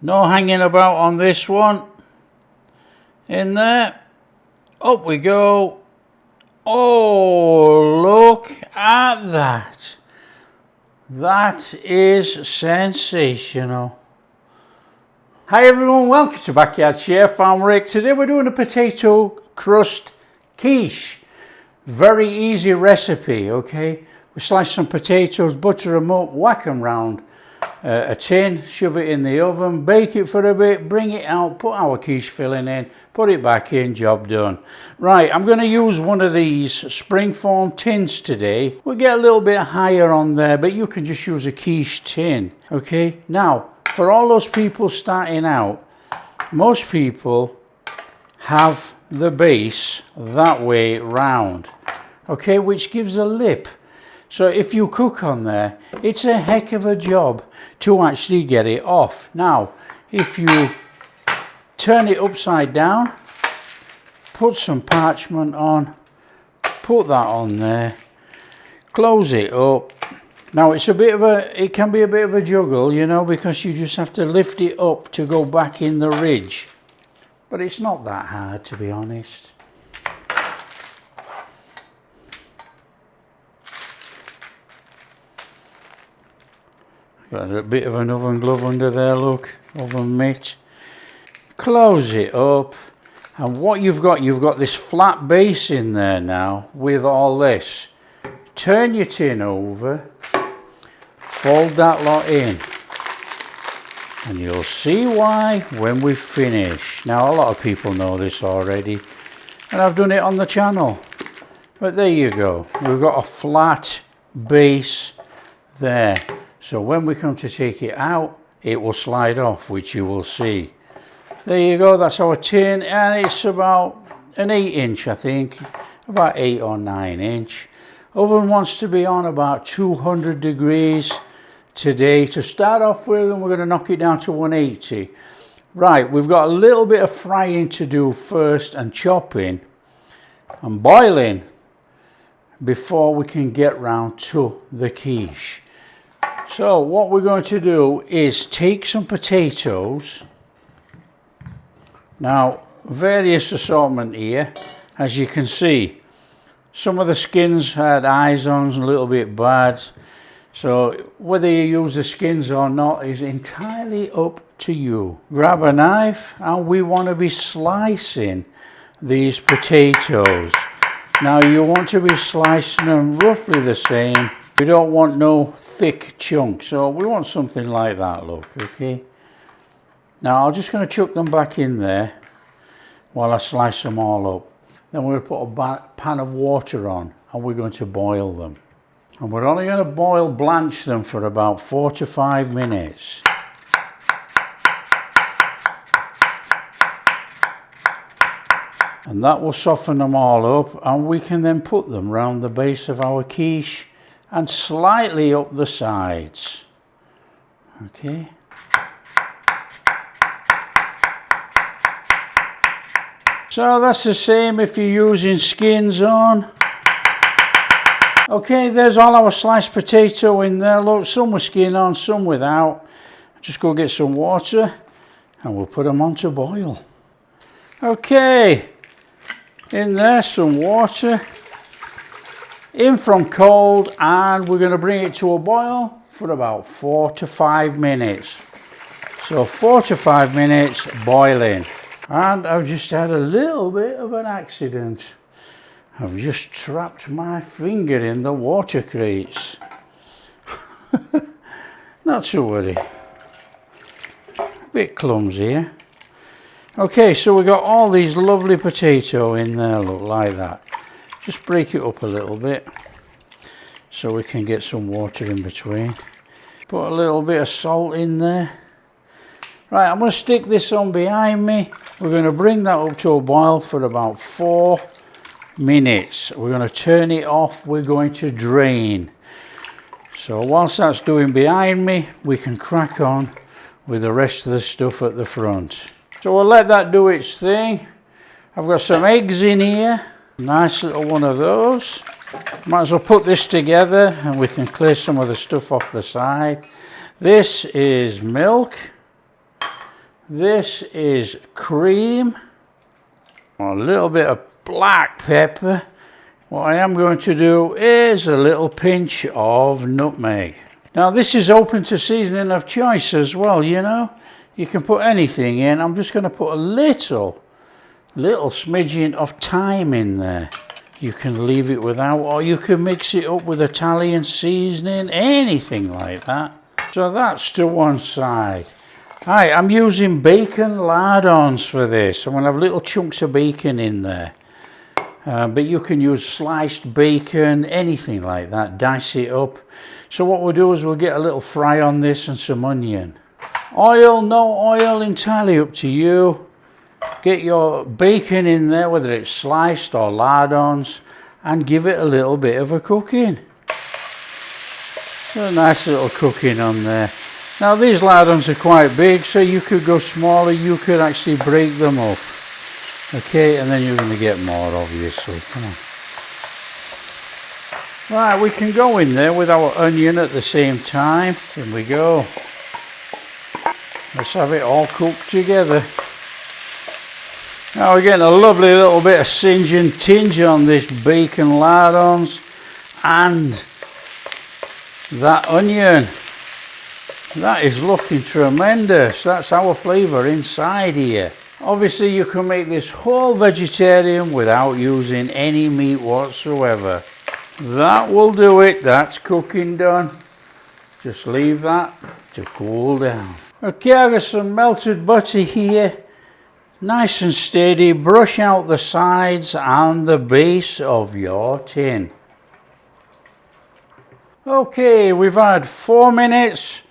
No hanging about on this one. In there. Up we go. Oh, look at that. That is sensational. Hi everyone, welcome to Backyard Chef. I'm Rick. Today we're doing a potato crust quiche. Very easy recipe, okay? We slice some potatoes, butter them up, whack them round a tin, shove it in the oven, bake it for a bit, bring it out, put our quiche filling in, put it back in, job done. Right, I'm going to use one of these springform tins today. We'll get a little bit higher on there, but you can just use a quiche tin, okay? Now, for all those people starting out, most people have the base that way round, okay, which gives a lip. So if you cook on there, it's a heck of a job to actually get it off. Now, if you turn it upside down, put some parchment on, put that on there, close it up. Now it can be a bit of a juggle, you know, because you just have to lift it up to go back in the ridge. But it's not that hard, to be honest. Got a bit of an oven glove under there, look, oven mitt. Close it up, and what you've got this flat base in there now with all this. Turn your tin over, fold that lot in, and you'll see why when we finish. Now a lot of people know this already, and I've done it on the channel, but there you go. We've got a flat base there. So when we come to take it out, it will slide off, which you will see. There you go, that's our tin, and it's about an 8-inch, I think, about 8 or 9 inch. Oven wants to be on about 200 degrees today to start off with, and we're going to knock it down to 180. Right, we've got a little bit of frying to do first, and chopping and boiling before we can get round to the quiche. So what we're going to do is take some potatoes. Now, various assortment here, as you can see. Some of the skins had eyes on, a little bit bad. So whether you use the skins or not is entirely up to you. Grab a knife, and we want to be slicing these potatoes. Now you want to be slicing them roughly the same. We don't want no thick chunks, so we want something like that, look, okay? Now I'm just going to chuck them back in there while I slice them all up. Then we're going to put a pan of water on, and we're going to boil them. And we're only going to blanch them for about 4 to 5 minutes. And that will soften them all up, and we can then put them round the base of our quiche and slightly up the sides, okay? So that's the same if you're using skins on. Okay, there's all our sliced potato in there. Look, some with skin on, some without. Just go get some water, and we'll put them on to boil. Okay, in there some water. In from cold, and we're going to bring it to a boil for about 4 to 5 minutes. So 4 to 5 minutes boiling. And I've just had a little bit of an accident. I've just trapped my finger in the water crates. Not to worry. A bit clumsy, eh? Okay, so we've got all these lovely potato in there, look, like that. Just break it up a little bit so we can get some water in between. Put a little bit of salt in there. Right, I'm going to stick this on behind me. We're going to bring that up to a boil for about 4 minutes. We're going to turn it off. We're going to drain. So whilst that's doing behind me, we can crack on with the rest of the stuff at the front. So we'll let that do its thing. I've got some eggs in here. Nice little one of those. Might as well put this together and we can clear some of the stuff off the side. This is milk. This is cream. A little bit of black pepper. What I am going to do is a little pinch of nutmeg. Now this is open to seasoning of choice as well, you know. You can put anything in. I'm just going to put a little smidgen of thyme in there. You can leave it without, or you can mix it up with Italian seasoning, anything like that. So that's to one side. Right, I'm using bacon lardons for this. I'm going to have little chunks of bacon in there. But you can use sliced bacon, anything like that, dice it up. So what we'll do is we'll get a little fry on this and some onion. Oil, no oil, entirely up to you. Get your bacon in there, whether it's sliced or lardons, and give it a little bit of a cooking. A nice little cooking on there. Now these lardons are quite big, so you could go smaller, you could actually break them up. Okay, and then you're going to get more, obviously. Come on. Right, we can go in there with our onion at the same time. Here we go. Let's have it all cooked together. Now we're getting a lovely little bit of singe and tinge on this bacon lardons and that onion. That is looking tremendous. That's our flavour inside here. Obviously you can make this whole vegetarian without using any meat whatsoever. That will do it. That's cooking done. Just leave that to cool down. Okay, I've got some melted butter here. Nice and steady. Brush out the sides and the base of your tin. Okay, we've had 4 minutes.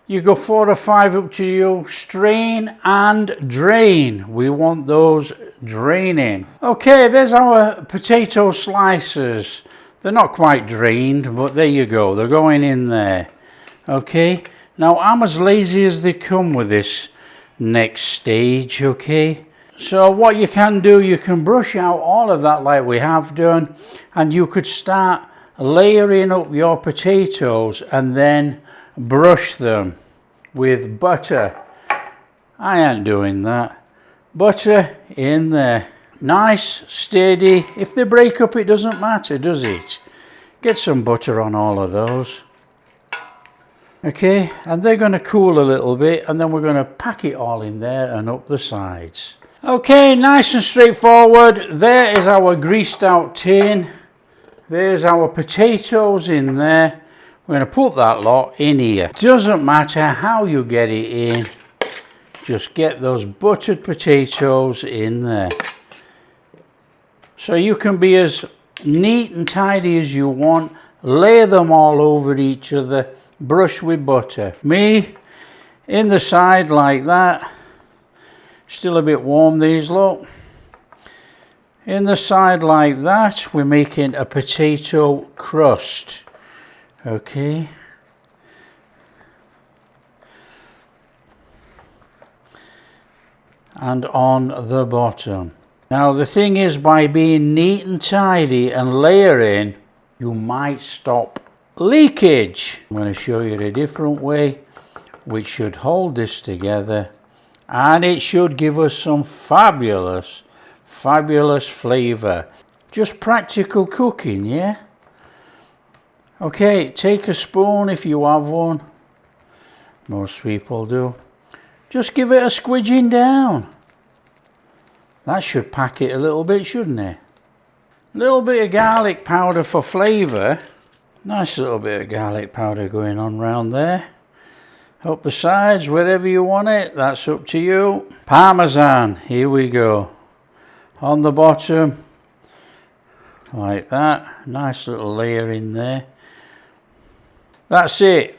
You go 4 or 5 up to you. Strain and drain. We want those draining. Okay, there's our potato slices. They're not quite drained, but there you go. They're going in there. Okay, now I'm as lazy as they come with this next stage. Okay, so what you can do, you can brush out all of that like we have done, and you could start layering up your potatoes and then brush them with butter. I ain't doing that. Butter in there. Nice, steady. If they break up, it doesn't matter, does it? Get some butter on all of those. Okay, and they're going to cool a little bit, and then we're going to pack it all in there and up the sides. Okay, nice and straightforward. There is our greased out tin. There's our potatoes in there. We're going to put that lot in here. Doesn't matter how you get it in. Just get those buttered potatoes in there. So you can be as neat and tidy as you want. Lay them all over each other. Brush with butter. Me, in the side like that. Still a bit warm, these look. In the side like that, we're making a potato crust. Okay. And on the bottom. Now the thing is, by being neat and tidy and layering, you might stop leakage. I'm going to show you a different way which should hold this together, and it should give us some fabulous flavor. Just practical cooking, yeah? Okay, take a spoon if you have one. Most people do. Just give it a squidging down. That should pack it a little bit, shouldn't it? A little bit of garlic powder for flavour. Nice little bit of garlic powder going on round there. Up the sides, wherever you want it, that's up to you. Parmesan, here we go. On the bottom, like that. Nice little layer in there. That's it.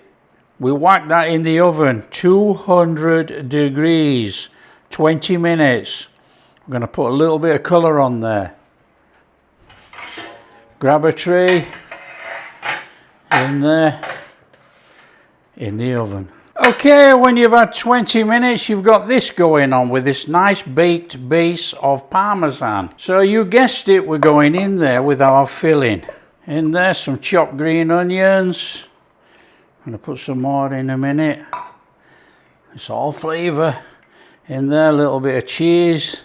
We whack that in the oven, 200 degrees, 20 minutes. I'm going to put a little bit of colour on there. Grab a tray, in there, in the oven. Okay, when you've had 20 minutes, you've got this going on with this nice baked base of Parmesan. So you guessed it, we're going in there with our filling. In there, some chopped green onions. I'm going to put some more in a minute. It's all flavour. In there, a little bit of cheese.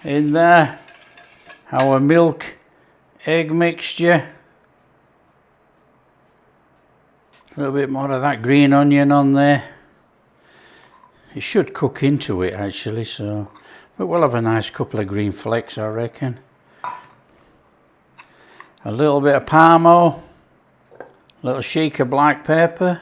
In there, our milk egg mixture. A little bit more of that green onion on there. It should cook into it actually, so, but we'll have a nice couple of green flakes, I reckon. A little bit of parmo, a little shake of black pepper.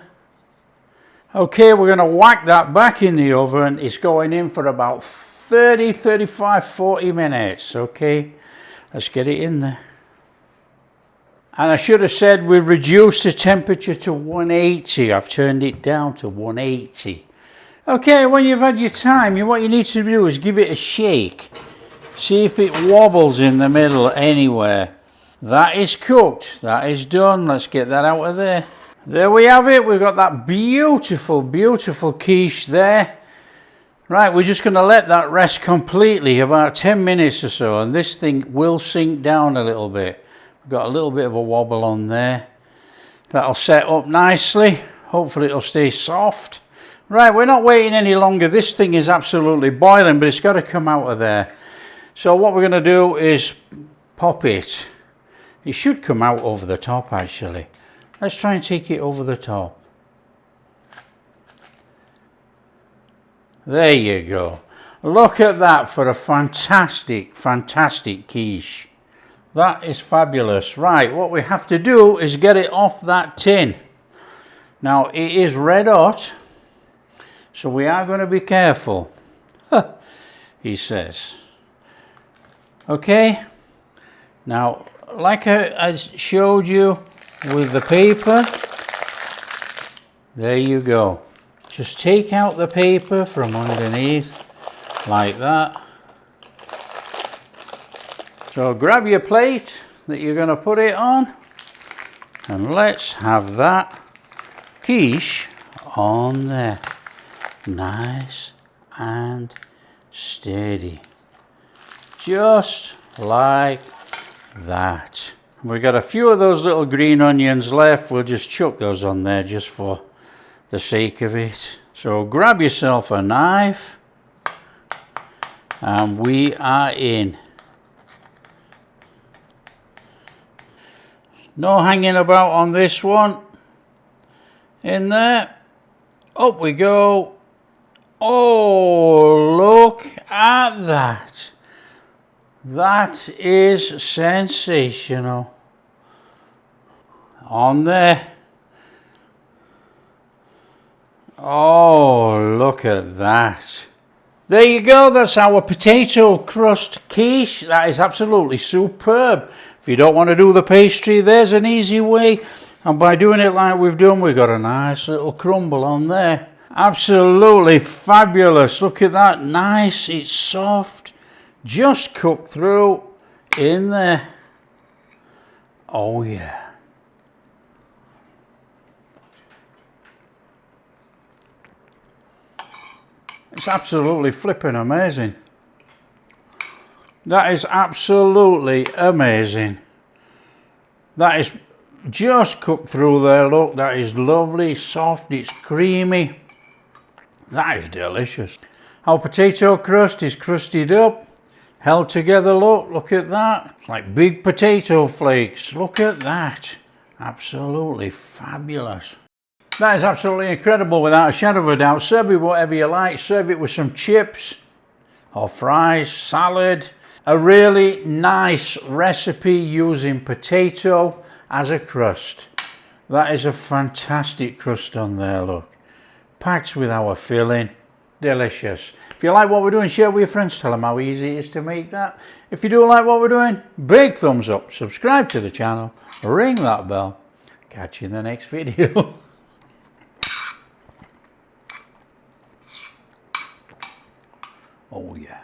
Okay, we're going to whack that back in the oven. It's going in for about 30, 35, 40 minutes. Okay, let's get it in there. And I should have said we reduced the temperature to 180. I've turned it down to 180. Okay, when you've had your time, what you need to do is give it a shake. See if it wobbles in the middle anywhere. That is cooked. That is done. Let's get that out of there. There we have it. We've got that beautiful, beautiful quiche there. Right, we're just going to let that rest completely, about 10 minutes or so, and this thing will sink down a little bit. We've got a little bit of a wobble on there. That'll set up nicely. Hopefully it'll stay soft. Right, we're not waiting any longer. This thing is absolutely boiling, but it's got to come out of there. So what we're going to do is pop it. It should come out over the top actually. Let's try and take it over the top. There you go. Look at that for a fantastic, fantastic quiche. That is fabulous. Right, what we have to do is get it off that tin. Now it is red hot, so we are going to be careful, he says. Okay, now like I showed you with the paper, there you go. Just take out the paper from underneath like that. So grab your plate that you're going to put it on, and let's have that quiche on there. Nice and steady. Just like that. We've got a few of those little green onions left. We'll just chuck those on there just for the sake of it. So grab yourself a knife and we are in. No hanging about on this one. In there. Up we go. Oh, look at that. That is sensational. On there. Oh, look at that. There you go, that's our potato crust quiche. That is absolutely superb. If you don't want to do the pastry, there's an easy way. And by doing it like we've done, we've got a nice little crumble on there. Absolutely fabulous. Look at that, nice, it's soft. Just cooked through in there. Oh yeah. It's absolutely flipping amazing. That is absolutely amazing. That is just cooked through there, look. That is lovely, soft, it's creamy. That is delicious. Our potato crust is crusted up, held together, look at that. It's like big potato flakes, look at that. Absolutely fabulous. That is absolutely incredible without a shadow of a doubt. Serve it whatever you like. Serve it with some chips or fries, salad. A really nice recipe using potato as a crust. That is a fantastic crust on there, look. Packed with our filling. Delicious. If you like what we're doing, share with your friends. Tell them how easy it is to make that. If you do like what we're doing, big thumbs up. Subscribe to the channel. Ring that bell. Catch you in the next video. Oh yeah.